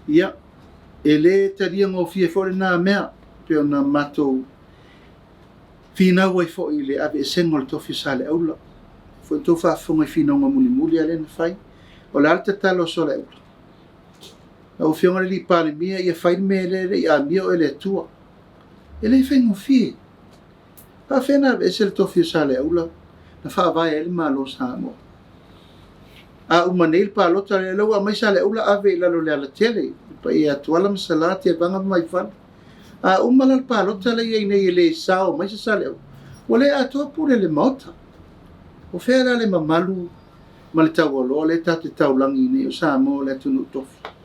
ia e le talia ngofia fo le na mea pe ona matou finau ai fo'i le ave sengo le tofi sa le aula fo to fa'afoga i finauga mulimuli a lena fai o le alta talo so le aula au fionga le lipalemia ia fai me le ia mia o le atua e le faigofie faafena ave ese le tofi sa le aula na fa'avae ai le malo Samoa a uma nei le palota le lau a mai sa le aula ave i lalo le ala tele pa ia tuala masala te vanga mai fana a uma le palota le ia nei le sao mai sa le aula o le atua pule le mota o fea le mamalu ma le taualoa le tate taulangi nei o Samoa le atunu tofi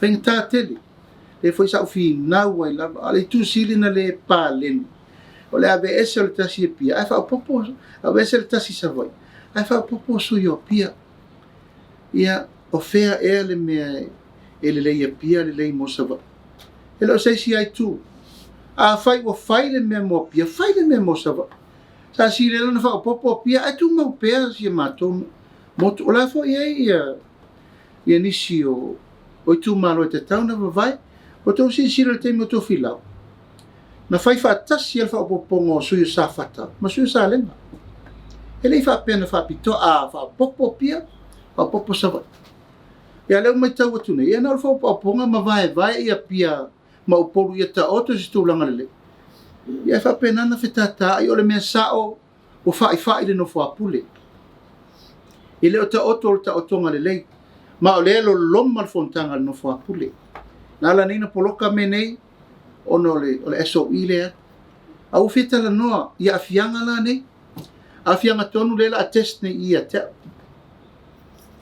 fainga tātele le foi sa ufinau ai lava a le tusili na le paleni o le ave ese o le tasi e pia ai fa'apopo ave ese le tasi savai ai fa'apopo sui o pia ia o fea ea le mea e le leia pia le lei mo savai e lo seisi ai tu a fai o fai le mea mo pia fai le mea mo savai sa si le lana fa'apopo pia ai tu mau pea si e matou motu o la fo ia nisi o tu malo te tau na vai o to si le te mo to filau na fai fatasi al fa popongo sui sa fata ma sui sa lenga ele fa pena fa pito a fa popo pia fa popo sa vai ya le mai tau tu ne na fa poponga ma vai ia pia ma o polu ia ta auto si tu langa le ya fa pena na fetata ai o le mesao o fa le no fa pule ile o ta auto ngale ma o le lo loma fontanga no fa pule na la nina poloka menei ono le eso ile au fita la noa ia afianga la nei afianga tonu le la test nei ia te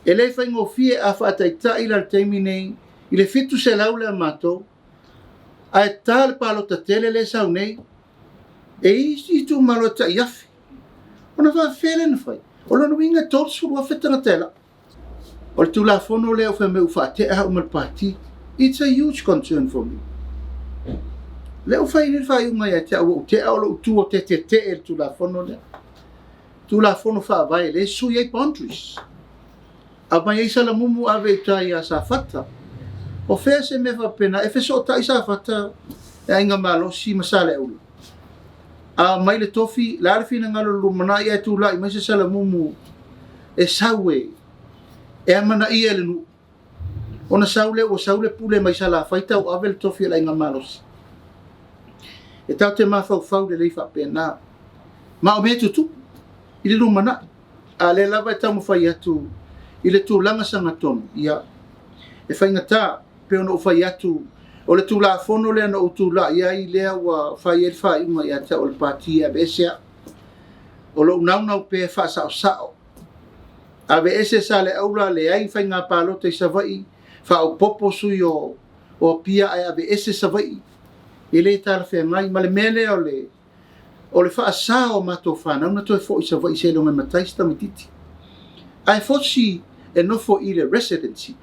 ele fa ngofie a fa taita ila termine ile fitu se laula mato a tal palo tele le sau nei e isi tu malota iafi ona fa felen fai o lo winga torsu wa fita na tela o tu la fono le o fa me fa te a uma party it's a huge concern for me le o fai ni fai uma ia te o lo tu o te el tu la fono le tu la fono fa vai le su ye boundaries a mai isa la mumu ave tai a sa fata o fe se me va pena e fe so tai sa fata e inga malo si masale o a mai le tofi la fina ngalo lumana ia tu la mai se sala mumu e sawe e amana ia le nu ona saule pule mai sala faita o avel tofi la inga malos e tau te mafau le leifa pena ma o metu tu ile lumana a le lava tau mo fai atu ile tu langa sanga ton ia e fai ngata pe ono fai atu o le tu la fono le no tu la ia i le wa fai el fai uma ia ta o le party a besia o lo nau pe fa sao ave ese sale aula le ai fai nga palo te savai fa o popo sui o pia ai ave ese savai ele tar fe mai male mele o le fa sao mato fa na to fo savai se lo me taista mititi ai fosi e no fo ile residency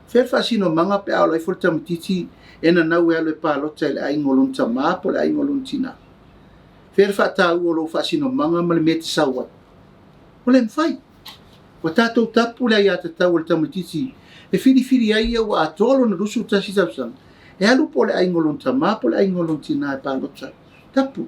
fer fa sino manga pe ala fo tamititi ena na we ale palo te ai ngolun tama po ai ngolun tina fer fa ta o lo fa sino manga male met sawa Olen fai. Wa tātou tapu la ia te tau le tamatiti. E whiri ai au a tolo na rusu tasi tapsang. E alu po le aingolon tamā po le aingolon tina e pālota. Tapu.